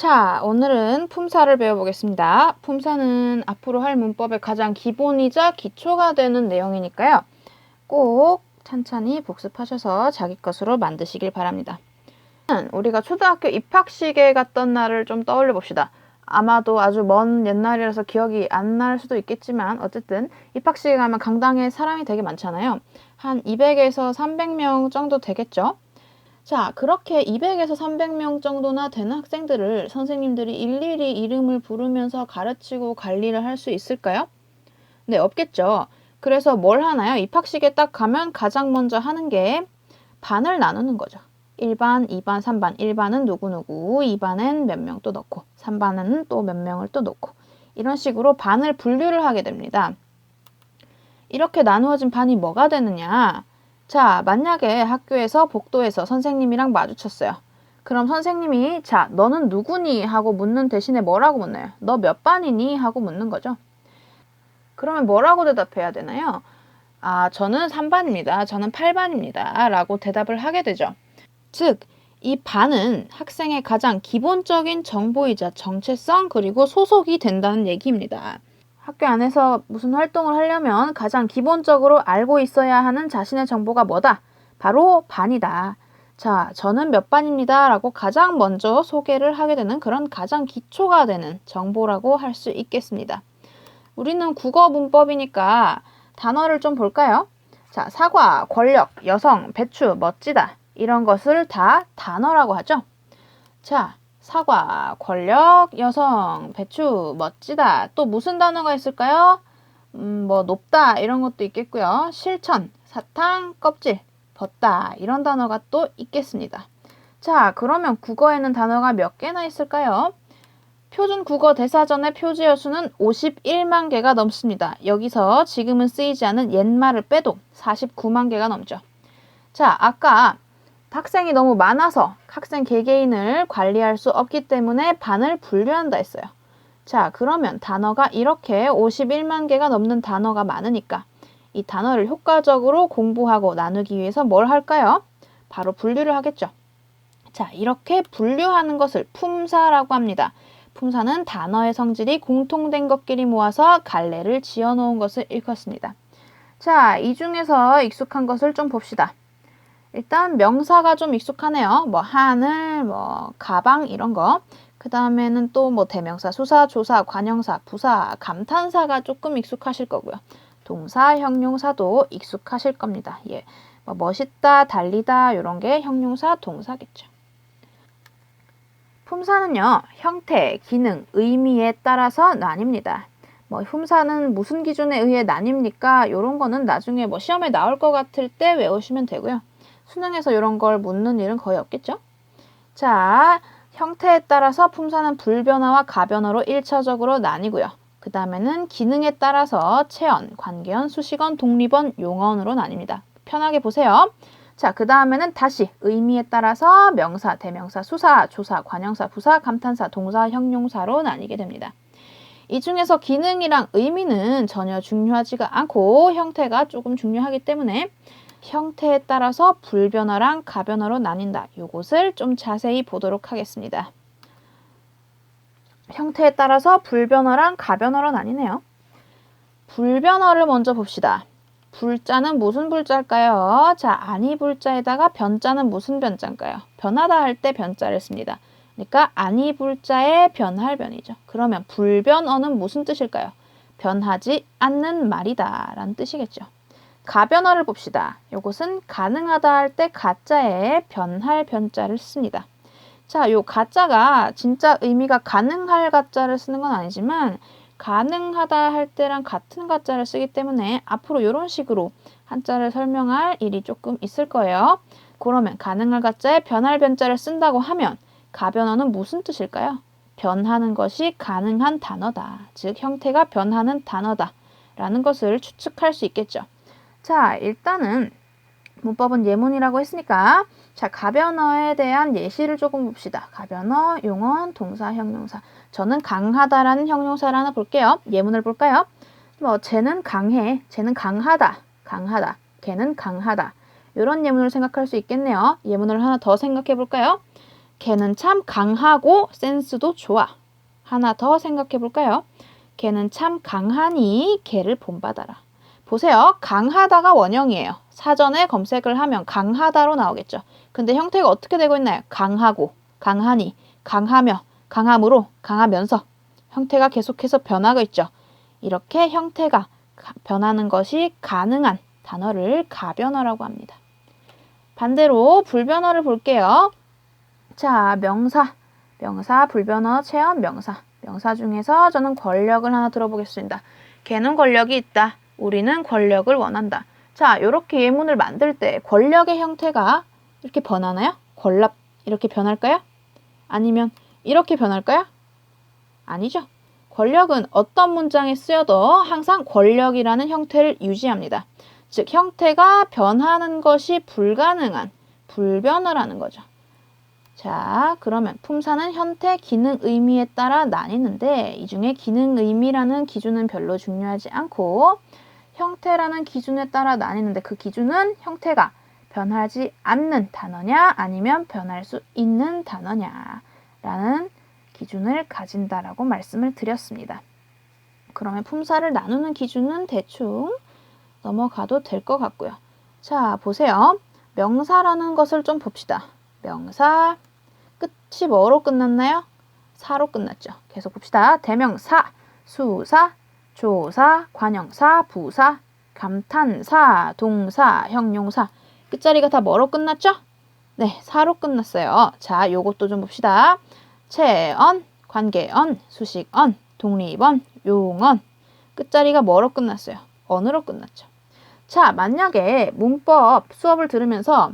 자, 오늘은 품사를 배워보겠습니다. 품사는 앞으로 할 문법의 가장 기본이자 기초가 되는 내용이니까요. 꼭 찬찬히 복습하셔서 자기 것으로 만드시길 바랍니다. 우리가 초등학교 입학식에 갔던 날을 좀 떠올려 봅시다. 아마도 아주 먼 옛날이라서 기억이 안 날 수도 있겠지만 어쨌든 입학식에 가면 강당에 사람이 되게 많잖아요. 한 200에서 300명 정도 되겠죠? 자, 그렇게 200에서 300명 정도나 되는 학생들을 선생님들이 일일이 이름을 부르면서 가르치고 관리를 할 수 있을까요? 네, 없겠죠. 그래서 뭘 하나요? 입학식에 딱 가면 가장 먼저 하는 게 반을 나누는 거죠. 1반, 2반, 3반. 1반은 누구누구, 2반엔 몇 명 또 넣고, 3반은 또 몇 명을 또 넣고, 이런 식으로 반을 분류를 하게 됩니다. 이렇게 나누어진 반이 뭐가 되느냐? 자, 만약에 학교에서 복도에서 선생님이랑 마주쳤어요. 그럼 선생님이 자, 너는 누구니? 하고 묻는 대신에 뭐라고 묻나요? 너 몇 반이니? 하고 묻는 거죠. 그러면 뭐라고 대답해야 되나요? 아, 저는 3반입니다. 저는 8반입니다. 라고 대답을 하게 되죠. 즉, 이 반은 학생의 가장 기본적인 정보이자 정체성 그리고 소속이 된다는 얘기입니다. 학교 안에서 무슨 활동을 하려면 가장 기본적으로 알고 있어야 하는 자신의 정보가 뭐다? 바로 반이다. 자, 저는 몇 반입니다. 라고 가장 먼저 소개를 하게 되는 그런 가장 기초가 되는 정보라고 할 수 있겠습니다. 우리는 국어 문법이니까 단어를 좀 볼까요? 자, 사과, 권력, 여성, 배추, 멋지다. 이런 것을 다 단어라고 하죠. 자, 사과, 권력, 여성, 배추, 멋지다. 또 무슨 단어가 있을까요? 높다 이런 것도 있겠고요. 실천, 사탕, 껍질, 벗다 이런 단어가 또 있겠습니다. 자, 그러면 국어에는 단어가 몇 개나 있을까요? 표준 국어 대사전의 표지어 수는 51만 개가 넘습니다. 여기서 지금은 쓰이지 않은 옛말을 빼도 49만 개가 넘죠. 자, 아까 학생이 너무 많아서 학생 개개인을 관리할 수 없기 때문에 반을 분류한다 했어요. 자, 그러면 단어가 이렇게 51만 개가 넘는 단어가 많으니까 이 단어를 효과적으로 공부하고 나누기 위해서 뭘 할까요? 바로 분류를 하겠죠. 자, 이렇게 분류하는 것을 품사라고 합니다. 품사는 단어의 성질이 공통된 것끼리 모아서 갈래를 지어 놓은 것을 일컫습니다. 자, 이 중에서 익숙한 것을 좀 봅시다. 일단 명사가 좀 익숙하네요. 하늘, 가방 이런 거. 그 다음에는 또 대명사, 수사, 조사, 관형사, 부사, 감탄사가 조금 익숙하실 거고요. 동사, 형용사도 익숙하실 겁니다. 예, 멋있다, 달리다 이런 게 형용사, 동사겠죠. 품사는요, 형태, 기능, 의미에 따라서 나뉩니다. 품사는 무슨 기준에 의해 나뉩니까? 이런 거는 나중에 시험에 나올 것 같을 때 외우시면 되고요. 수능에서 이런 걸 묻는 일은 거의 없겠죠? 자, 형태에 따라서 품사는 불변어와 가변어로 1차적으로 나뉘고요. 그 다음에는 기능에 따라서 체언, 관계언, 수식언, 독립언, 용언으로 나뉩니다. 편하게 보세요. 자, 그 다음에는 다시 의미에 따라서 명사, 대명사, 수사, 조사, 관형사, 부사, 감탄사, 동사, 형용사로 나뉘게 됩니다. 이 중에서 기능이랑 의미는 전혀 중요하지가 않고 형태가 조금 중요하기 때문에 형태에 따라서 불변어랑 가변어로 나뉜다. 요것을 좀 자세히 보도록 하겠습니다. 형태에 따라서 불변어랑 가변어로 나뉘네요. 불변어를 먼저 봅시다. 불자는 무슨 불자일까요? 자, 아니 불자에다가 변자는 무슨 변자일까요? 변하다 할 때 변자를 씁니다. 그러니까 아니 불자의 변할 변이죠. 그러면 불변어는 무슨 뜻일까요? 변하지 않는 말이다 라는 뜻이겠죠. 가변어를 봅시다. 이것은 가능하다 할 때 가짜에 변할 변자를 씁니다. 자, 요 가짜가 진짜 의미가 가능할 가짜를 쓰는 건 아니지만 가능하다 할 때랑 같은 가짜를 쓰기 때문에 앞으로 이런 식으로 한자를 설명할 일이 조금 있을 거예요. 그러면 가능할 가짜에 변할 변자를 쓴다고 하면 가변어는 무슨 뜻일까요? 변하는 것이 가능한 단어다. 즉 형태가 변하는 단어다 라는 것을 추측할 수 있겠죠. 자, 일단은 문법은 예문이라고 했으니까 자, 가변어에 대한 예시를 조금 봅시다. 가변어, 용언, 동사, 형용사. 저는 강하다라는 형용사를 하나 볼게요. 예문을 볼까요? 쟤는 강해. 쟤는 강하다. 강하다. 걔는 강하다. 이런 예문을 생각할 수 있겠네요. 예문을 하나 더 생각해 볼까요? 걔는 참 강하고 센스도 좋아. 하나 더 생각해 볼까요? 걔는 참 강하니 걔를 본받아라. 보세요. 강하다가 원형이에요. 사전에 검색을 하면 강하다로 나오겠죠. 근데 형태가 어떻게 되고 있나요? 강하고, 강하니, 강하며, 강함으로, 강하면서 형태가 계속해서 변하고 있죠. 이렇게 형태가 변하는 것이 가능한 단어를 가변어라고 합니다. 반대로 불변어를 볼게요. 자, 명사, 불변어, 체언, 명사 중에서 저는 권력을 하나 들어보겠습니다. 걔는 권력이 있다. 우리는 권력을 원한다. 자, 이렇게 예문을 만들 때 권력의 형태가 이렇게 변하나요? 권랍 이렇게 변할까요? 아니면 이렇게 변할까요? 아니죠. 권력은 어떤 문장에 쓰여도 항상 권력이라는 형태를 유지합니다. 즉, 형태가 변하는 것이 불가능한 불변어라는 거죠. 자, 그러면 품사는 형태, 기능, 의미에 따라 나뉘는데 이 중에 기능, 의미라는 기준은 별로 중요하지 않고 형태라는 기준에 따라 나뉘는데 그 기준은 형태가 변하지 않는 단어냐 아니면 변할 수 있는 단어냐라는 기준을 가진다라고 말씀을 드렸습니다. 그러면 품사를 나누는 기준은 대충 넘어가도 될 것 같고요. 자, 보세요. 명사라는 것을 좀 봅시다. 명사, 끝이 뭐로 끝났나요? 사로 끝났죠. 계속 봅시다. 대명사, 수사, 조사, 관형사, 부사, 감탄사, 동사, 형용사. 끝자리가 다 뭐로 끝났죠? 네, 사로 끝났어요. 자, 요것도 좀 봅시다. 체언, 관계언, 수식언, 독립언, 용언. 끝자리가 뭐로 끝났어요? 언으로 끝났죠. 자, 만약에 문법 수업을 들으면서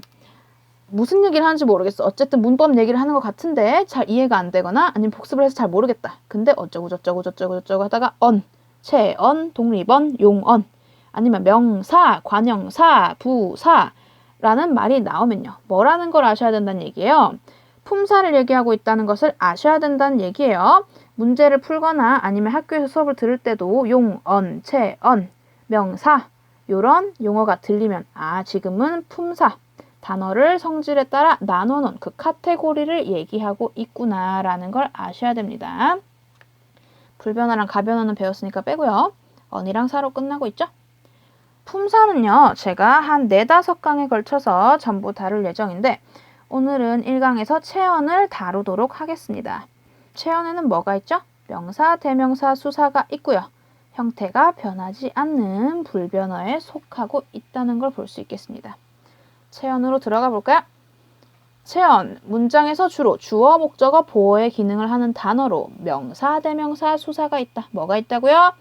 무슨 얘기를 하는지 모르겠어. 어쨌든 문법 얘기를 하는 것 같은데 잘 이해가 안 되거나 아니면 복습을 해서 잘 모르겠다. 근데 어쩌고 저쩌고 저쩌고 저쩌고 하다가 언, 체언, 독립언, 용언 아니면 명사, 관형사, 부사라는 말이 나오면요. 뭐라는 걸 아셔야 된다는 얘기예요. 품사를 얘기하고 있다는 것을 아셔야 된다는 얘기예요. 문제를 풀거나 아니면 학교에서 수업을 들을 때도 용언, 체언, 명사 이런 용어가 들리면 아, 지금은 품사 단어를 성질에 따라 나눠놓은 그 카테고리를 얘기하고 있구나라는 걸 아셔야 됩니다. 불변어랑 가변어는 배웠으니까 빼고요. 언이랑 사로 끝나고 있죠? 품사는요. 제가 한 4-5강에 걸쳐서 전부 다룰 예정인데 오늘은 1강에서 체언을 다루도록 하겠습니다. 체언에는 뭐가 있죠? 명사, 대명사, 수사가 있고요. 형태가 변하지 않는 불변어에 속하고 있다는 걸 볼 수 있겠습니다. 체언으로 들어가 볼까요? 체언, 문장에서 주로 주어, 목적어, 보어의 기능을 하는 단어로 명사, 대명사, 수사가 있다. 뭐가 있다고요?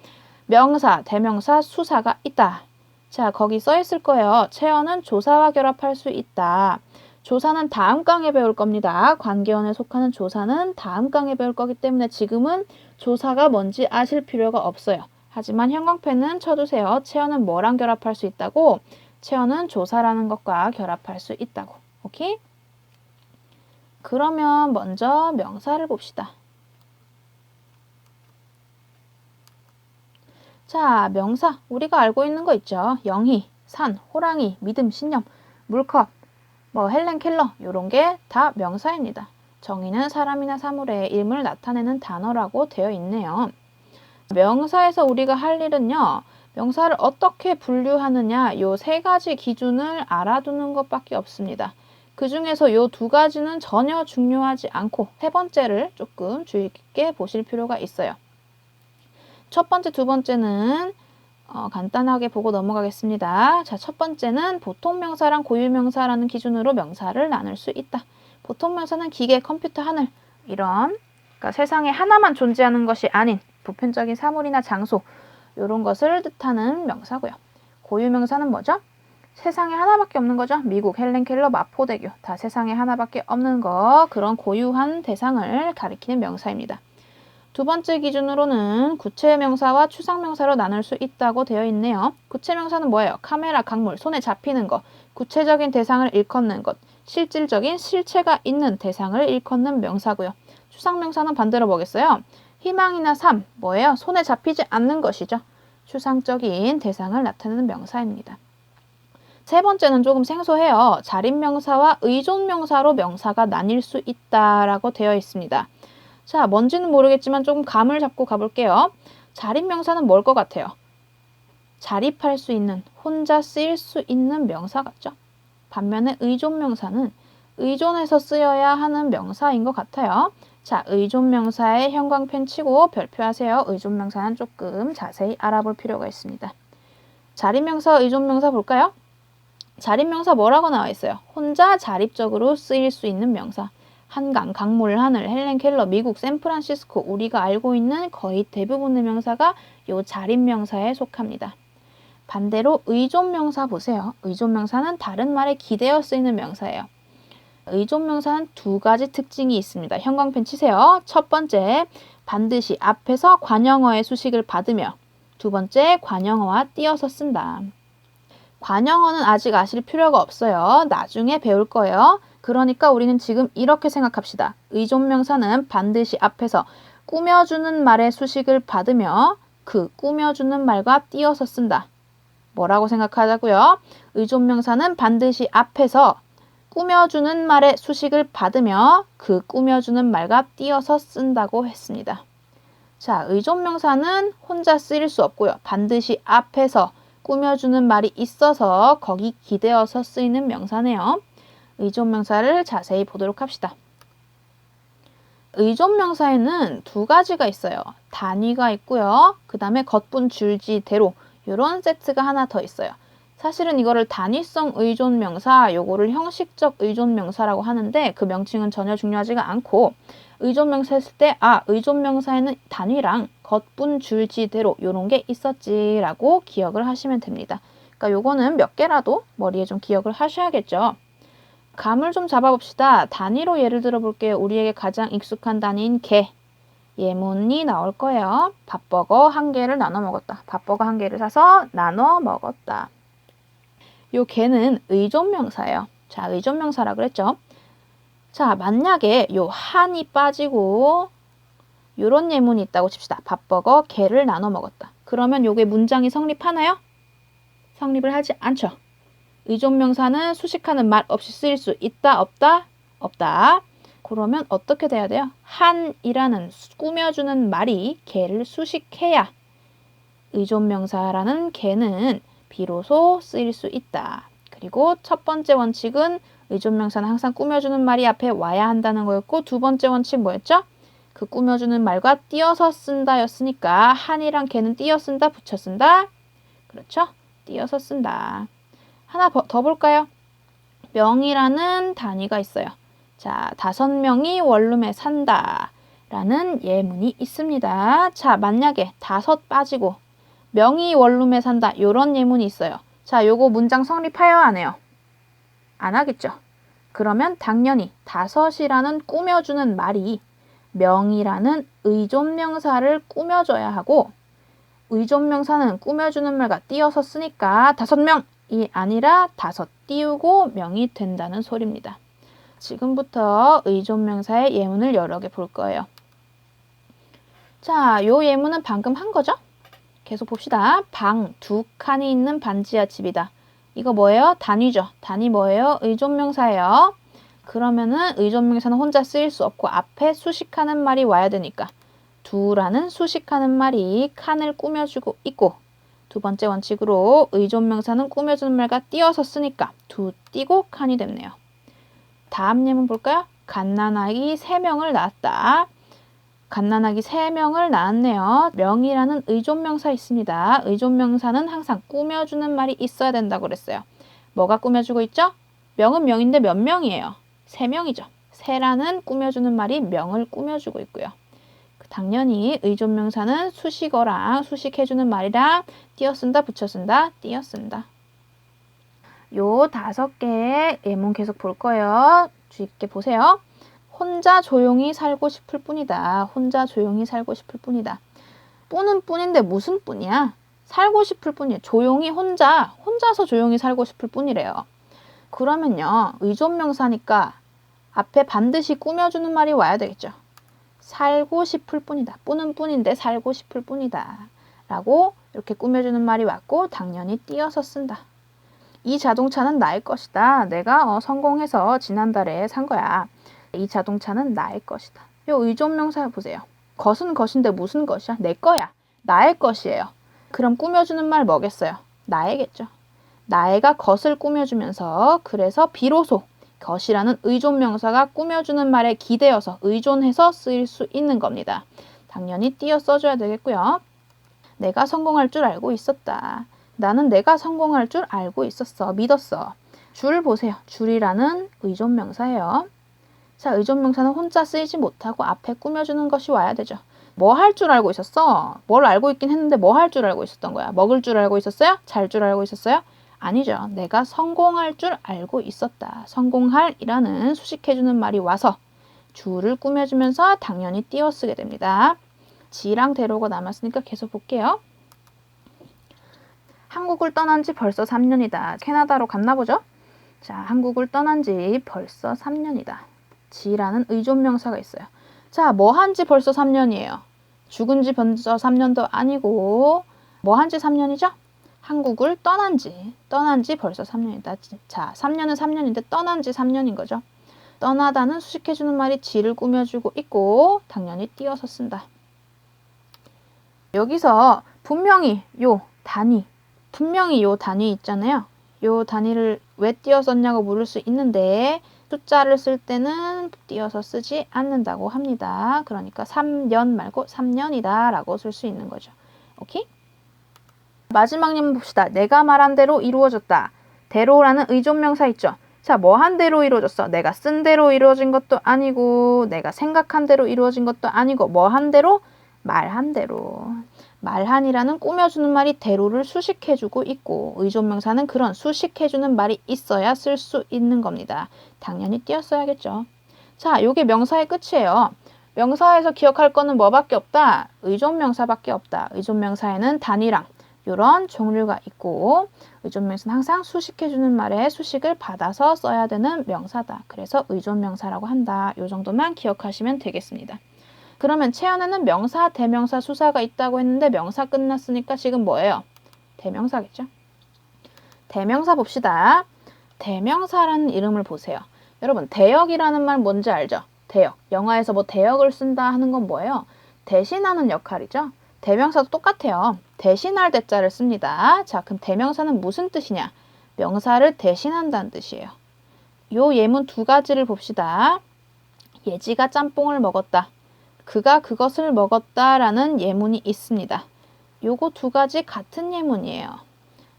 명사, 대명사, 수사가 있다. 자, 거기 써 있을 거예요. 체언은 조사와 결합할 수 있다. 조사는 다음 강에 배울 겁니다. 관계원에 속하는 조사는 다음 강에 배울 거기 때문에 지금은 조사가 뭔지 아실 필요가 없어요. 하지만 형광펜은 쳐두세요. 체언은 뭐랑 결합할 수 있다고? 체언은 조사라는 것과 결합할 수 있다고. 오케이? 그러면 먼저 명사를 봅시다. 자, 명사. 우리가 알고 있는 거 있죠. 영희, 산, 호랑이, 믿음, 신념, 물컵, 헬렌 켈러 이런 게 다 명사입니다. 정의는 사람이나 사물의 일을 나타내는 단어라고 되어 있네요. 명사에서 우리가 할 일은요. 명사를 어떻게 분류하느냐 요 3가지 기준을 알아두는 것밖에 없습니다. 그 중에서 요 2가지는 전혀 중요하지 않고 3번째를 조금 주의 깊게 보실 필요가 있어요. 첫 번째, 2번째는 간단하게 보고 넘어가겠습니다. 자, 첫 번째는 보통명사랑 고유명사라는 기준으로 명사를 나눌 수 있다. 보통명사는 기계, 컴퓨터, 하늘 이런 그러니까 세상에 하나만 존재하는 것이 아닌 보편적인 사물이나 장소 이런 것을 뜻하는 명사고요. 고유명사는 뭐죠? 세상에 하나밖에 없는 거죠. 미국, 헬렌 켈러, 마포대교 다 세상에 하나밖에 없는 거 그런 고유한 대상을 가리키는 명사입니다. 2번째 기준으로는 구체명사와 추상명사로 나눌 수 있다고 되어 있네요. 구체명사는 뭐예요? 카메라, 강물, 손에 잡히는 것, 구체적인 대상을 일컫는 것, 실질적인 실체가 있는 대상을 일컫는 명사고요. 추상명사는 반대로 뭐겠어요? 희망이나 삶, 뭐예요? 손에 잡히지 않는 것이죠. 추상적인 대상을 나타내는 명사입니다. 세 번째는 조금 생소해요. 자립명사와 의존명사로 명사가 나뉠 수 있다라고 되어 있습니다. 자, 뭔지는 모르겠지만 조금 감을 잡고 가볼게요. 자립명사는 뭘 것 같아요? 자립할 수 있는, 혼자 쓰일 수 있는 명사 같죠? 반면에 의존명사는 의존해서 쓰여야 하는 명사인 것 같아요. 자, 의존명사의 형광펜 치고 별표하세요. 의존명사는 조금 자세히 알아볼 필요가 있습니다. 자립명사, 의존명사 볼까요? 자립명사 뭐라고 나와 있어요? 혼자 자립적으로 쓰일 수 있는 명사. 한강, 강물, 하늘, 헬렌 켈러, 미국, 샌프란시스코, 우리가 알고 있는 거의 대부분의 명사가 요 자립명사에 속합니다. 반대로 의존명사 보세요. 의존명사는 다른 말에 기대어 쓰이는 명사예요. 의존명사는 두 가지 특징이 있습니다. 형광펜 치세요. 첫 번째, 반드시 앞에서 관형어의 수식을 받으며, 두 번째, 관형어와 띄어서 쓴다. 관형어는 아직 아실 필요가 없어요. 나중에 배울 거예요. 그러니까 우리는 지금 이렇게 생각합시다. 의존명사는 반드시 앞에서 꾸며주는 말의 수식을 받으며 그 꾸며주는 말과 띄어서 쓴다. 뭐라고 생각하자고요? 의존명사는 반드시 앞에서 꾸며주는 말의 수식을 받으며 그 꾸며주는 말과 띄어서 쓴다고 했습니다. 자, 의존명사는 혼자 쓰일 수 없고요. 반드시 앞에서 꾸며주는 말이 있어서 거기 기대어서 쓰이는 명사네요. 의존명사를 자세히 보도록 합시다. 의존명사에는 두 가지가 있어요. 단위가 있고요. 그 다음에 겉분 줄지 대로 이런 세트가 하나 더 있어요. 사실은 이거를 단위성 의존명사, 요거를 형식적 의존명사라고 하는데 그 명칭은 전혀 중요하지가 않고 의존명사 했을 때 의존명사에는 단위랑 겉분 줄지 대로 요런 게 있었지라고 기억을 하시면 됩니다. 그러니까 요거는 몇 개라도 머리에 좀 기억을 하셔야겠죠. 감을 좀 잡아봅시다. 단위로 예를 들어 볼게요. 우리에게 가장 익숙한 단위인 개. 예문이 나올 거예요. 밥버거 한 개를 나눠 먹었다. 밥버거 한 개를 사서 나눠 먹었다. 요 개는 의존명사예요. 자, 의존명사라 그랬죠. 자, 만약에 요 한이 빠지고 요런 예문이 있다고 칩시다. 밥버거 개를 나눠 먹었다. 그러면 요게 문장이 성립하나요? 성립을 하지 않죠. 의존명사는 수식하는 말 없이 쓰일 수 있다, 없다? 없다. 그러면 어떻게 돼야 돼요? 한이라는 꾸며주는 말이 개를 수식해야 의존명사라는 개는 비로소 쓰일 수 있다. 그리고 첫 번째 원칙은 의존명사는 항상 꾸며주는 말이 앞에 와야 한다는 거였고 두 번째 원칙 뭐였죠? 그 꾸며주는 말과 띄어서 쓴다였으니까 한이랑 개는 띄어 쓴다, 붙여 쓴다. 그렇죠? 띄어서 쓴다. 하나 더 볼까요? 명이라는 단위가 있어요. 자, 5명이 원룸에 산다 라는 예문이 있습니다. 자, 만약에 5 빠지고 명이 원룸에 산다 요런 예문이 있어요. 자, 요거 문장 성립해요, 안 해요? 안 하겠죠. 그러면 당연히 5이라는 꾸며주는 말이 명이라는 의존명사를 꾸며줘야 하고 의존명사는 꾸며주는 말과 띄어서 쓰니까 5명이 아니라 5 띄우고 명이 된다는 소리입니다. 지금부터 의존명사의 예문을 여러 개 볼 거예요. 자, 요 예문은 방금 한 거죠? 계속 봅시다. 방 2칸이 있는 반지하 집이다. 이거 뭐예요? 단위죠. 단위 뭐예요? 의존명사예요. 그러면은 의존명사는 혼자 쓰일 수 없고 앞에 수식하는 말이 와야 되니까 두라는 수식하는 말이 칸을 꾸며주고 있고 두 번째 원칙으로 의존명사는 꾸며주는 말과 띄어서 쓰니까 두 띄고 칸이 됐네요. 다음 예문 볼까요? 갓난아기 3명을 낳았다. 갓난아기 3명을 낳았네요. 명이라는 의존명사 있습니다. 의존명사는 항상 꾸며주는 말이 있어야 된다고 그랬어요. 뭐가 꾸며주고 있죠? 명은 명인데 몇 명이에요? 3명이죠. 세라는 꾸며주는 말이 명을 꾸며주고 있고요. 당연히 의존명사는 수식어랑 수식해주는 말이랑 띄어 쓴다, 붙여 쓴다, 띄어 쓴다. 요 5개의 예문 계속 볼 거예요. 주의 깊게 보세요. 혼자 조용히 살고 싶을 뿐이다. 혼자 조용히 살고 싶을 뿐이다. 뿐은 뿐인데 무슨 뿐이야? 살고 싶을 뿐이에요. 조용히 혼자서 조용히 살고 싶을 뿐이래요. 그러면요. 의존명사니까 앞에 반드시 꾸며주는 말이 와야 되겠죠. 살고 싶을 뿐이다. 뿐은 뿐인데 살고 싶을 뿐이다. 라고 이렇게 꾸며주는 말이 왔고 당연히 띄어서 쓴다. 이 자동차는 나의 것이다. 내가 성공해서 지난달에 산 거야. 이 자동차는 나의 것이다. 요 의존명사 보세요. 것은 것인데 무슨 것이야? 내 거야. 나의 것이에요. 그럼 꾸며주는 말 뭐겠어요? 나에겠죠. 나애가 것을 꾸며주면서 그래서 비로소 것이라는 의존명사가 꾸며주는 말에 기대어서 의존해서 쓰일 수 있는 겁니다. 당연히 띄어 써줘야 되겠고요. 내가 성공할 줄 알고 있었다. 나는 내가 성공할 줄 알고 있었어. 믿었어. 줄 보세요. 줄이라는 의존명사예요. 자, 의존명사는 혼자 쓰이지 못하고 앞에 꾸며주는 것이 와야 되죠. 뭐 할 줄 알고 있었어? 뭘 알고 있긴 했는데 뭐 할 줄 알고 있었던 거야? 먹을 줄 알고 있었어요? 잘 줄 알고 있었어요? 아니죠. 내가 성공할 줄 알고 있었다. 성공할이라는 수식해주는 말이 와서 줄을 꾸며주면서 당연히 띄어 쓰게 됩니다. 지랑 대로가 남았으니까 계속 볼게요. 한국을 떠난 지 벌써 3년이다. 캐나다로 갔나 보죠? 자, 한국을 떠난 지 벌써 3년이다. 지라는 의존명사가 있어요. 자, 뭐 한 지 벌써 3년이에요. 죽은 지 벌써 3년도 아니고 뭐 한 지 3년이죠? 한국을 떠난 지 벌써 3년이다. 자, 3년은 3년인데 떠난 지 3년인 거죠. 떠나다는 수식해주는 말이 지를 꾸며주고 있고 당연히 띄어서 쓴다. 여기서 분명히 요 단위 있잖아요. 요 단위를 왜 띄어 썼냐고 물을 수 있는데 숫자를 쓸 때는 띄어서 쓰지 않는다고 합니다. 그러니까 3년 말고 3년이다 라고 쓸 수 있는 거죠. 오케이? 마지막 예문 봅시다. 내가 말한 대로 이루어졌다. 대로라는 의존명사 있죠. 자, 뭐 한 대로 이루어졌어? 내가 쓴 대로 이루어진 것도 아니고 내가 생각한 대로 이루어진 것도 아니고 뭐 한 대로? 말한 대로. 말한이라는 꾸며주는 말이 대로를 수식해주고 있고 의존명사는 그런 수식해주는 말이 있어야 쓸 수 있는 겁니다. 당연히 띄어 써야겠죠. 자, 요게 명사의 끝이에요. 명사에서 기억할 거는 뭐밖에 없다? 의존명사밖에 없다. 의존명사에는 단위랑 이런 종류가 있고 의존명사는 항상 수식해주는 말에 수식을 받아서 써야 되는 명사다. 그래서 의존명사라고 한다. 이 정도만 기억하시면 되겠습니다. 그러면 체연에는 명사, 대명사, 수사가 있다고 했는데 명사 끝났으니까 지금 뭐예요? 대명사겠죠? 대명사 봅시다. 대명사라는 이름을 보세요. 여러분, 대역이라는 말 뭔지 알죠? 대역. 영화에서 뭐 대역을 쓴다 하는 건 뭐예요? 대신하는 역할이죠. 대명사도 똑같아요. 대신할 대자를 씁니다. 자, 그럼 대명사는 무슨 뜻이냐? 명사를 대신한다는 뜻이에요. 요 예문 두 가지를 봅시다. 예지가 짬뽕을 먹었다. 그가 그것을 먹었다라는 예문이 있습니다. 요거 두 가지 같은 예문이에요.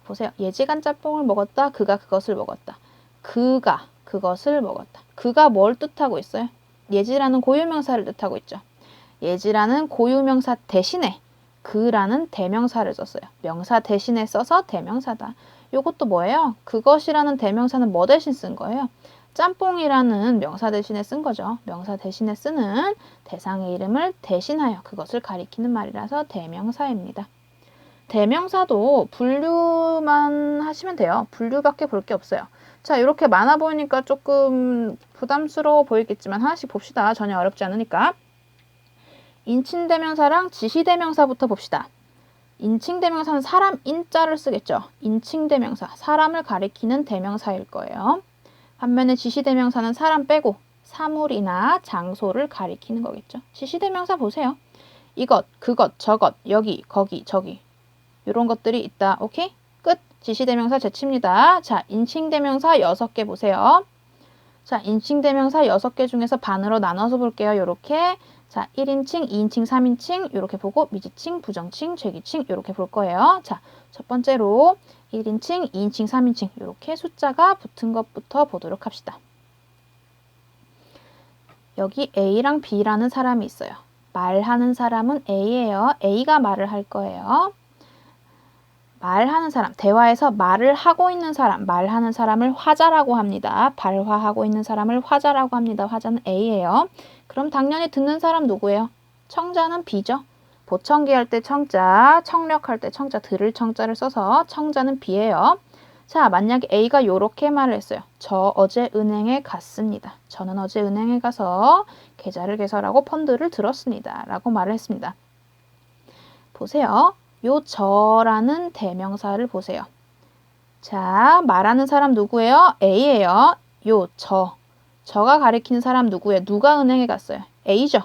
보세요. 예지가 짬뽕을 먹었다. 그가 그것을 먹었다. 그가 그것을 먹었다. 그가 뭘 뜻하고 있어요? 예지라는 고유명사를 뜻하고 있죠. 예지라는 고유명사 대신에 그라는 대명사를 썼어요. 명사 대신에 써서 대명사다. 요것도 뭐예요? 그것이라는 대명사는 뭐 대신 쓴 거예요? 짬뽕이라는 명사 대신에 쓴 거죠. 명사 대신에 쓰는 대상의 이름을 대신하여 그것을 가리키는 말이라서 대명사입니다. 대명사도 분류만 하시면 돼요. 분류밖에 볼 게 없어요. 자, 이렇게 많아 보이니까 조금 부담스러워 보이겠지만 하나씩 봅시다. 전혀 어렵지 않으니까. 인칭대명사랑 지시대명사부터 봅시다. 인칭대명사는 사람 인자를 쓰겠죠. 인칭대명사, 사람을 가리키는 대명사일 거예요. 반면에 지시대명사는 사람 빼고 사물이나 장소를 가리키는 거겠죠. 지시대명사 보세요. 이것, 그것, 저것, 여기, 거기, 저기 이런 것들이 있다. 오케이? 끝. 지시대명사 제치입니다. 자, 인칭대명사 6개 보세요. 자, 인칭대명사 6개 중에서 반으로 나눠서 볼게요. 요렇게. 자, 1인칭, 2인칭, 3인칭 이렇게 보고 미지칭, 부정칭, 죄기칭 이렇게 볼 거예요. 자, 첫 번째로 1인칭, 2인칭, 3인칭 이렇게 숫자가 붙은 것부터 보도록 합시다. 여기 A랑 B라는 사람이 있어요. 말하는 사람은 A예요. A가 말을 할 거예요. 말하는 사람, 대화에서 말을 하고 있는 사람, 말하는 사람을 화자라고 합니다. 발화하고 있는 사람을 화자라고 합니다. 화자는 A예요. 그럼 당연히 듣는 사람 누구예요? 청자는 B죠. 보청기 할 때 청자, 청력할 때 청자, 들을 청자를 써서 청자는 B예요. 자, 만약에 A가 이렇게 말을 했어요. 저 어제 은행에 갔습니다. 저는 어제 은행에 가서 계좌를 개설하고 펀드를 들었습니다. 라고 말을 했습니다. 보세요. 요 저라는 대명사를 보세요. 자, 말하는 사람 누구예요? A예요. 저가 가리키는 사람 누구예요? 누가 은행에 갔어요? A죠.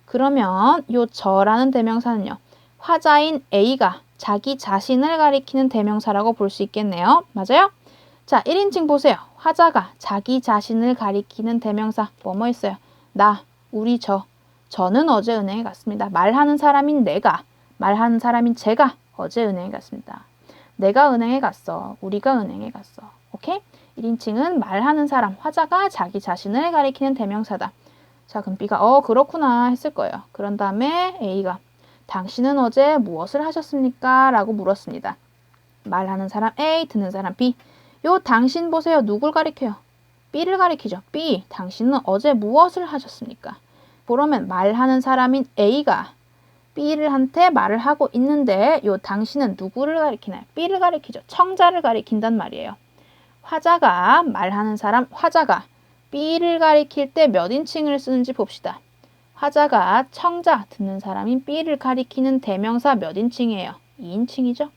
그러면 요 저라는 대명사는요. 화자인 A가 자기 자신을 가리키는 대명사라고 볼 수 있겠네요. 맞아요? 자, 1인칭 보세요. 화자가 자기 자신을 가리키는 대명사 뭐뭐 있어요? 나, 우리, 저는 어제 은행에 갔습니다. 말하는 사람인 내가, 말하는 사람인 제가 어제 은행에 갔습니다. 내가 은행에 갔어. 우리가 은행에 갔어. 오케이? 1인칭은 말하는 사람, 화자가 자기 자신을 가리키는 대명사다. 자, 그럼 B가 그렇구나 했을 거예요. 그런 다음에 A가 당신은 어제 무엇을 하셨습니까? 라고 물었습니다. 말하는 사람 A, 듣는 사람 B. 요 당신 보세요. 누굴 가리켜요? B를 가리키죠. B, 당신은 어제 무엇을 하셨습니까? 그러면 말하는 사람인 A가 B를 한테 말을 하고 있는데 요 당신은 누구를 가리키나요? B를 가리키죠. 청자를 가리킨단 말이에요. 화자가 말하는 사람 화자가 B를 가리킬 때 몇 인칭을 쓰는지 봅시다. 화자가 청자 듣는 사람인 B를 가리키는 대명사 몇 인칭이에요? 2인칭이죠.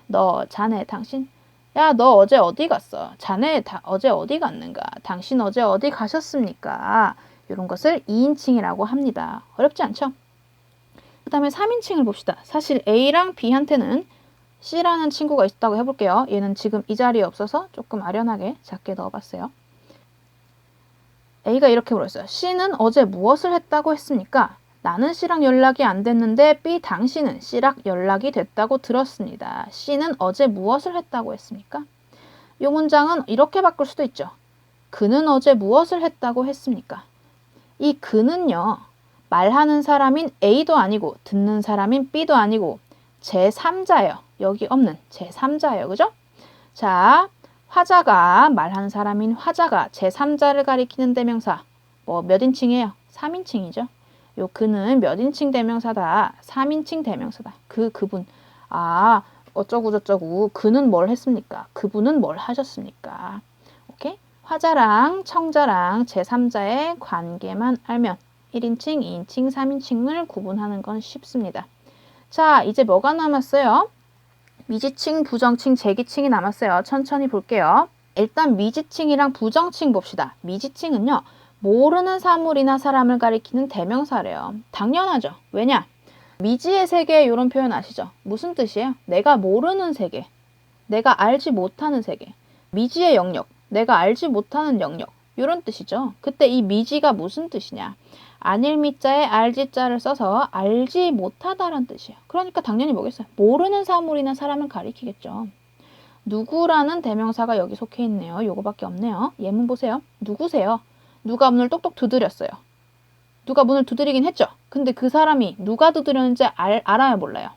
너, 자네, 당신. 야, 너 어제 어디 갔어? 자네 어제 어디 갔는가? 당신 어제 어디 가셨습니까? 이런 것을 2인칭이라고 합니다. 어렵지 않죠? 그 다음에 3인칭을 봅시다. 사실 A랑 B한테는 C라는 친구가 있다고 해볼게요. 얘는 지금 이 자리에 없어서 조금 아련하게 작게 넣어봤어요. A가 이렇게 물었어요. C는 어제 무엇을 했다고 했습니까? 나는 C랑 연락이 안 됐는데 B 당신은 C랑 연락이 됐다고 들었습니다. C는 어제 무엇을 했다고 했습니까? 이 문장은 이렇게 바꿀 수도 있죠. 그는 어제 무엇을 했다고 했습니까? 이 그는요. 말하는 사람인 A도 아니고 듣는 사람인 B도 아니고 제3자예요. 여기 없는 제3자예요. 그죠? 자, 화자가 말하는 사람인 화자가 제3자를 가리키는 대명사 몇 인칭이에요? 3인칭이죠. 요 그는 몇 인칭 대명사다? 3인칭 대명사다. 그분. 어쩌고 저쩌고 그는 뭘 했습니까? 그분은 뭘 하셨습니까? 오케이? 화자랑 청자랑 제3자의 관계만 알면 1인칭, 2인칭, 3인칭을 구분하는 건 쉽습니다. 자, 이제 뭐가 남았어요? 미지칭, 부정칭, 제기칭이 남았어요. 천천히 볼게요. 일단 미지칭이랑 부정칭 봅시다. 미지칭은요. 모르는 사물이나 사람을 가리키는 대명사래요. 당연하죠. 왜냐? 미지의 세계 이런 표현 아시죠? 무슨 뜻이에요? 내가 모르는 세계, 내가 알지 못하는 세계, 미지의 영역, 내가 알지 못하는 영역 이런 뜻이죠. 그때 이 미지가 무슨 뜻이냐? 아닐 미자에 알지자를 써서 알지 못하다란 뜻이에요. 그러니까 당연히 뭐겠어요? 모르는 사물이나 사람을 가리키겠죠. 누구라는 대명사가 여기 속해 있네요. 요거밖에 없네요. 예문 보세요. 누구세요? 누가 문을 똑똑 두드렸어요. 누가 문을 두드리긴 했죠. 근데 그 사람이 누가 두드렸는지 알아요? 몰라요?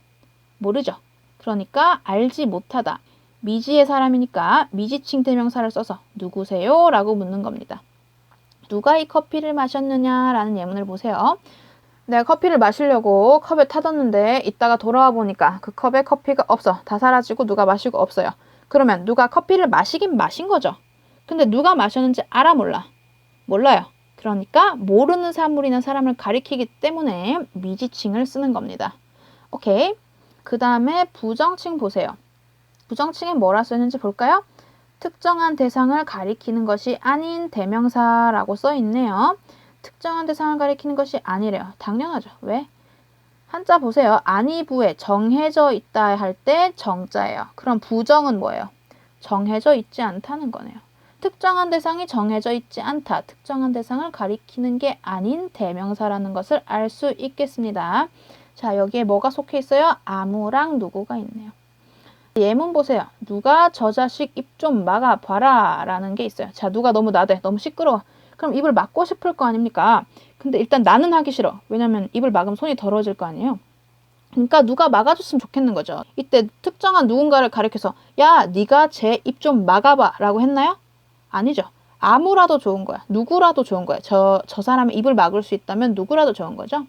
모르죠. 그러니까 알지 못하다. 미지의 사람이니까 미지칭 대명사를 써서 누구세요? 라고 묻는 겁니다. 누가 이 커피를 마셨느냐 라는 예문을 보세요. 내가 커피를 마시려고 컵에 타뒀는데 이따가 돌아와 보니까 그 컵에 커피가 없어. 다 사라지고 누가 마시고 없어요. 그러면 누가 커피를 마시긴 마신 거죠. 근데 누가 마셨는지 알아 몰라? 몰라요. 그러니까 모르는 사물이나 사람을 가리키기 때문에 미지칭을 쓰는 겁니다. 오케이. 그 다음에 부정칭 보세요. 부정칭에 뭐라 써있는지 볼까요? 특정한 대상을 가리키는 것이 아닌 대명사라고 써있네요. 특정한 대상을 가리키는 것이 아니래요. 당연하죠. 왜? 한자 보세요. 아니부에 정해져 있다 할 때 정자예요. 그럼 부정은 뭐예요? 정해져 있지 않다는 거네요. 특정한 대상이 정해져 있지 않다. 특정한 대상을 가리키는 게 아닌 대명사라는 것을 알 수 있겠습니다. 자, 여기에 뭐가 속해 있어요? 아무랑 누구가 있네요. 예문 보세요. 누가 저 자식 입 좀 막아봐라 라는 게 있어요. 자, 누가 너무 나대. 너무 시끄러워. 그럼 입을 막고 싶을 거 아닙니까? 근데 일단 나는 하기 싫어. 왜냐면 입을 막으면 손이 더러워질 거 아니에요. 그러니까 누가 막아줬으면 좋겠는 거죠. 이때 특정한 누군가를 가리켜서 야, 네가 제 입 좀 막아봐 라고 했나요? 아니죠. 아무라도 좋은 거야. 누구라도 좋은 거야. 저 사람의 입을 막을 수 있다면 누구라도 좋은 거죠.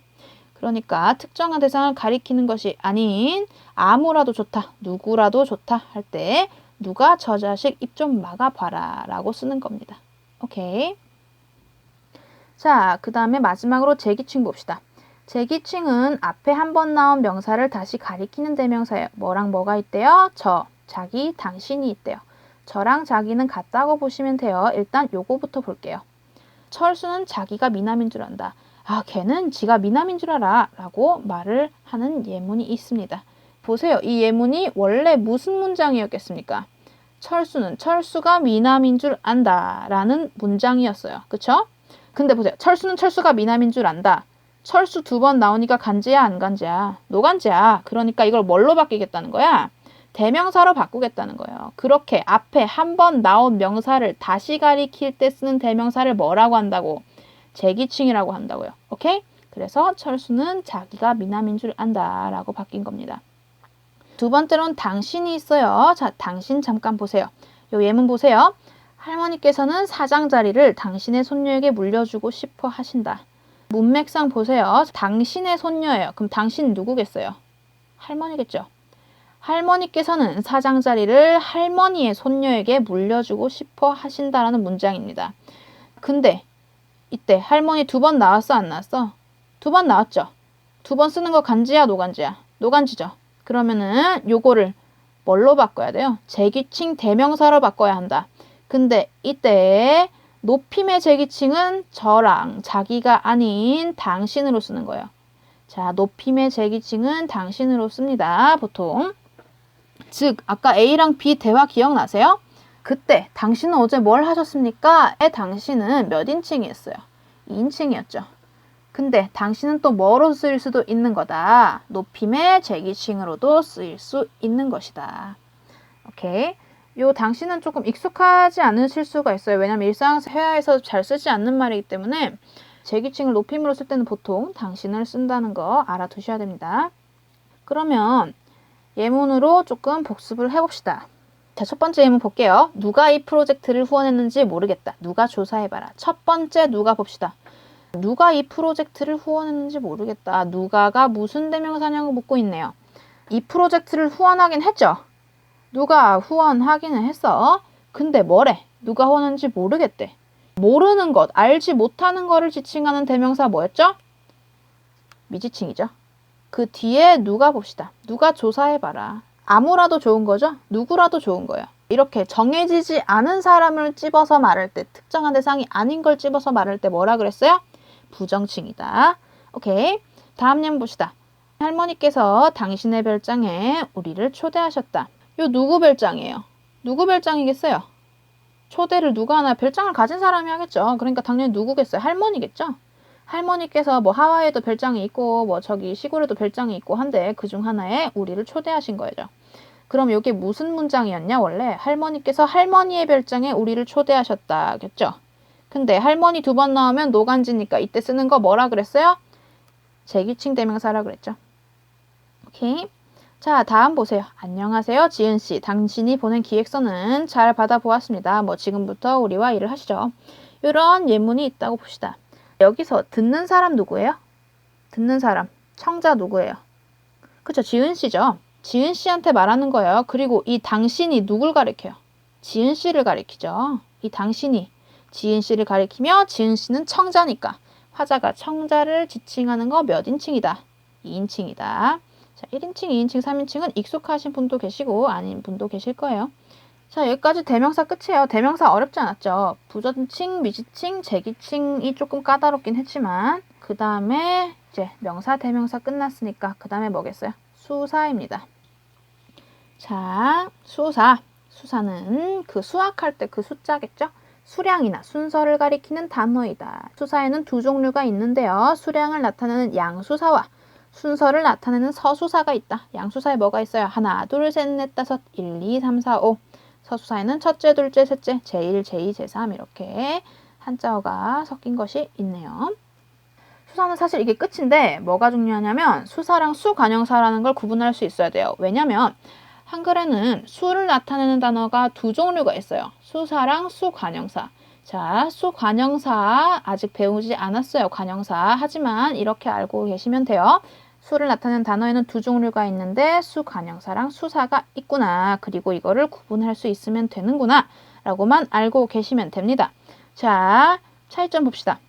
그러니까 특정한 대상을 가리키는 것이 아닌 아무라도 좋다, 누구라도 좋다 할 때 누가 저 자식 입 좀 막아봐라 라고 쓰는 겁니다. 오케이. 자, 그 다음에 마지막으로 제기칭 봅시다. 제기칭은 앞에 한 번 나온 명사를 다시 가리키는 대명사예요. 뭐랑 뭐가 있대요? 저, 자기, 당신이 있대요. 저랑 자기는 같다고 보시면 돼요. 일단 요거부터 볼게요. 철수는 자기가 미남인 줄 안다. 아, 걔는 지가 미남인 줄 알아 라고 말을 하는 예문이 있습니다. 보세요. 이 예문이 원래 무슨 문장이었겠습니까? 철수가 미남인 줄 안다 라는 문장이었어요. 그쵸? 근데 보세요. 철수가 미남인 줄 안다. 철수 2번 나오니까 간지야 안 간지야? 노간지야. 그러니까 이걸 뭘로 바뀌겠다는 거야? 대명사로 바꾸겠다는 거예요. 그렇게 앞에 한 번 나온 명사를 다시 가리킬 때 쓰는 대명사를 뭐라고 한다고? 제기칭이라고 한다고요. 오케이? 그래서 철수는 자기가 미남인 줄 안다 라고 바뀐 겁니다. 두 번째로는 당신이 있어요. 자, 당신 잠깐 보세요. 요 예문 보세요. 할머니께서는 사장 자리를 당신의 손녀에게 물려주고 싶어 하신다. 문맥상 보세요. 당신의 손녀예요. 그럼 당신 누구겠어요? 할머니겠죠. 할머니께서는 사장 자리를 할머니의 손녀에게 물려주고 싶어 하신다라는 문장입니다. 근데 이때 할머니 2번 나왔어 안 나왔어? 2번 나왔죠. 2번 쓰는 거 간지야 노간지야? 노간지죠. 그러면은 요거를 뭘로 바꿔야 돼요? 제기칭 대명사로 바꿔야 한다. 근데 이때 높임의 제기칭은 저랑 자기가 아닌 당신으로 쓰는 거예요. 자, 높임의 제기칭은 당신으로 씁니다. 보통. 즉, 아까 A랑 B 대화 기억나세요? 그때 당신은 어제 뭘 하셨습니까? 당신은 몇 인칭이었어요? 2인칭이었죠. 근데 당신은 또 뭐로 쓰일 수도 있는 거다. 높임의 제기칭으로도 쓰일 수 있는 것이다. 오케이. 요 당신은 조금 익숙하지 않으실 수가 있어요. 왜냐면 일상회화에서 잘 쓰지 않는 말이기 때문에 제기칭을 높임으로 쓸 때는 보통 당신을 쓴다는 거 알아두셔야 됩니다. 그러면 예문으로 조금 복습을 해봅시다. 자, 첫 번째 예문 볼게요. 누가 이 프로젝트를 후원했는지 모르겠다. 누가 조사해봐라. 첫 번째 누가 봅시다. 누가 이 프로젝트를 후원했는지 모르겠다. 누가가 무슨 대명사냐고 묻고 있네요. 이 프로젝트를 후원하긴 했죠. 누가 후원하기는 했어. 근데 뭐래? 누가 후원했는지 모르겠대. 모르는 것, 알지 못하는 거를 지칭하는 대명사 뭐였죠? 미지칭이죠. 그 뒤에 누가 봅시다. 누가 조사해봐라. 아무라도 좋은 거죠? 누구라도 좋은 거예요. 이렇게 정해지지 않은 사람을 찝어서 말할 때, 특정한 대상이 아닌 걸 찝어서 말할 때 뭐라 그랬어요? 부정칭이다. 오케이. 다음 예문 봅시다. 할머니께서 당신의 별장에 우리를 초대하셨다. 요 누구 별장이에요? 누구 별장이겠어요? 초대를 누가 하나? 별장을 가진 사람이 하겠죠. 그러니까 당연히 누구겠어요? 할머니겠죠. 할머니께서 뭐 하와이에도 별장이 있고 뭐 저기 시골에도 별장이 있고 한데 그중 하나에 우리를 초대하신 거죠. 그럼 이게 무슨 문장이었냐? 원래 할머니께서 할머니의 별장에 우리를 초대하셨다겠죠. 근데 할머니 2번 나오면 노간지니까 이때 쓰는 거 뭐라 그랬어요? 제기칭 대명사라 그랬죠. 오케이. 자, 다음 보세요. 안녕하세요, 지은씨. 당신이 보낸 기획서는 잘 받아보았습니다. 뭐 지금부터 우리와 일을 하시죠. 이런 예문이 있다고 봅시다. 여기서 듣는 사람 누구예요? 듣는 사람. 청자 누구예요? 그쵸, 지은씨죠. 지은씨한테 말하는 거예요. 그리고 이 당신이 누굴 가리켜요? 지은씨를 가리키죠. 이 당신이 지은씨를 가리키며 지은씨는 청자니까 화자가 청자를 지칭하는 거 몇 인칭이다? 2인칭이다. 자, 1인칭, 2인칭, 3인칭은 익숙하신 분도 계시고 아닌 분도 계실 거예요. 자, 여기까지 대명사 끝이에요. 대명사 어렵지 않았죠? 부전칭, 미지칭, 제기칭이 조금 까다롭긴 했지만 그 다음에 이제 명사, 대명사 끝났으니까 그 다음에 뭐겠어요? 수사입니다. 자, 수사. 수사는 그 수학할 때 그 숫자겠죠? 수량이나 순서를 가리키는 단어이다. 수사에는 2종류가 있는데요. 수량을 나타내는 양수사와 순서를 나타내는 서수사가 있다. 양수사에 뭐가 있어요? 하나, 둘, 셋, 넷, 다섯, 1, 2, 3, 4, 5. 서수사에는 첫째, 둘째, 셋째, 제1, 제2, 제3 이렇게 한자어가 섞인 것이 있네요. 수사는 사실 이게 끝인데 뭐가 중요하냐면 수사랑 수관형사라는 걸 구분할 수 있어야 돼요. 왜냐면 한글에는 수를 나타내는 단어가 2종류가 있어요. 수사랑 수관형사. 자, 수관형사 아직 배우지 않았어요. 관형사. 하지만 이렇게 알고 계시면 돼요. 수를 나타내는 단어에는 2종류가 있는데 수관형사랑 수사가 있구나. 그리고 이거를 구분할 수 있으면 되는구나. 라고만 알고 계시면 됩니다. 자, 차이점 봅시다.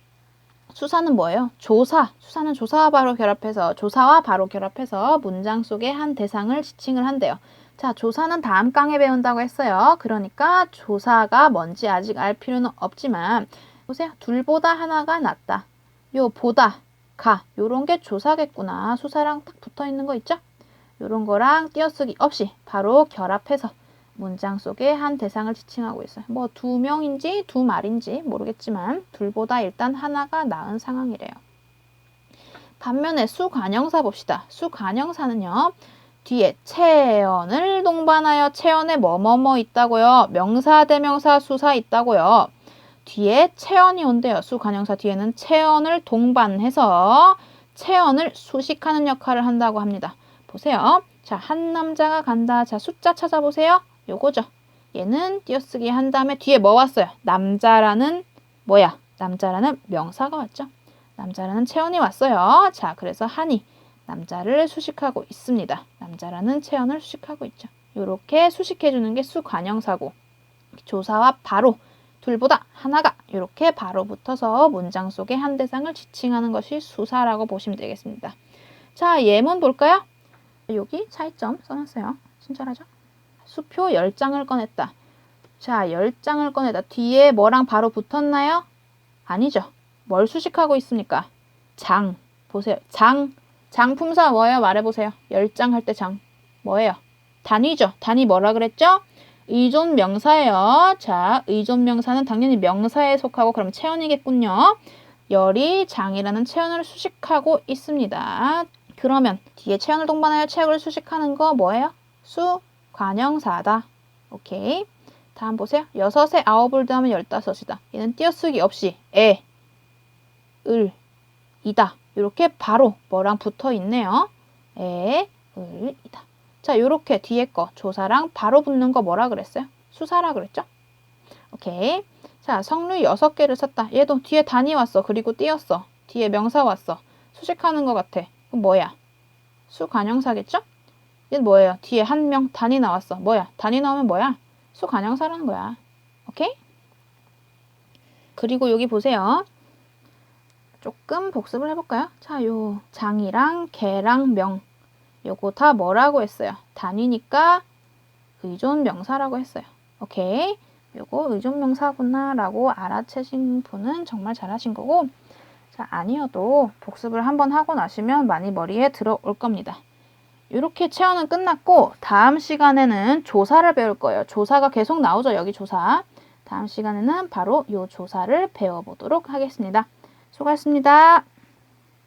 수사는 뭐예요? 조사. 수사는 조사와 바로 결합해서 문장 속의 한 대상을 지칭을 한대요. 자, 조사는 다음 강에 배운다고 했어요. 그러니까 조사가 뭔지 아직 알 필요는 없지만 보세요. 둘보다 하나가 낫다. 요 보다, 가 요런 게 조사겠구나. 수사랑 딱 붙어 있는 거 있죠? 요런 거랑 띄어쓰기 없이 바로 결합해서 문장 속에 한 대상을 지칭하고 있어요. 뭐 두 명인지 두 말인지 모르겠지만 둘보다 일단 하나가 나은 상황이래요. 반면에 수관형사 봅시다. 수관형사는요. 뒤에 체언을 동반하여 체언에 뭐뭐뭐 있다고요. 명사, 대명사, 수사 있다고요. 뒤에 체언이 온대요. 수관형사 뒤에는 체언을 동반해서 체언을 수식하는 역할을 한다고 합니다. 보세요. 자, 한 남자가 간다. 자, 숫자 찾아보세요. 요거죠. 얘는 띄어쓰기 한 다음에 뒤에 뭐 왔어요? 남자라는 뭐야? 남자라는 명사가 왔죠. 남자라는 체언이 왔어요. 자, 그래서 한이 남자를 수식하고 있습니다. 남자라는 체언을 수식하고 있죠. 이렇게 수식해주는 게 수관형사고 조사와 바로 둘보다 하나가 이렇게 바로 붙어서 문장 속에 한 대상을 지칭하는 것이 수사라고 보시면 되겠습니다. 자, 예문 볼까요? 여기 차이점 써놨어요. 친절하죠? 수표 10장을 꺼냈다. 자, 10장을 꺼내다. 뒤에 뭐랑 바로 붙었나요? 아니죠. 뭘 수식하고 있습니까? 장. 보세요. 장 품사 뭐예요? 말해보세요. 10장 할 때 장. 뭐예요? 단위죠. 단위 뭐라 그랬죠? 의존 명사예요. 자, 의존 명사는 당연히 명사에 속하고 그럼 체언이겠군요. 열이 장이라는 체언을 수식하고 있습니다. 그러면 뒤에 체언을 동반하여 체역을 수식하는 거 뭐예요? 수관형사다. 오케이. 다음 보세요. 6에 9을 더하면 15이다. 얘는 띄어쓰기 없이 에, 을, 이다. 이렇게 바로 뭐랑 붙어 있네요. 에, 을, 이다. 자, 요렇게 뒤에 거 조사랑 바로 붙는 거 뭐라 그랬어요? 수사라 그랬죠? 오케이. 자, 성류 6개를 썼다. 얘도 뒤에 단위 왔어. 그리고 띄었어. 뒤에 명사 왔어. 수식하는 것 같아. 그럼 뭐야? 수관형사겠죠? 얘는 뭐예요? 뒤에 한 명 단위 나왔어. 뭐야? 단위 나오면 뭐야? 수관형사라는 거야. 오케이? 그리고 여기 보세요. 조금 복습을 해볼까요? 자, 요 장이랑 개랑 명 요거 다 뭐라고 했어요? 단위니까 의존 명사라고 했어요. 오케이? 요거 의존 명사구나 라고 알아채신 분은 정말 잘하신 거고 자, 아니어도 복습을 한번 하고 나시면 많이 머리에 들어올 겁니다. 이렇게 체험은 끝났고 다음 시간에는 조사를 배울 거예요. 조사가 계속 나오죠. 여기 조사. 다음 시간에는 바로 이 조사를 배워보도록 하겠습니다. 수고하셨습니다.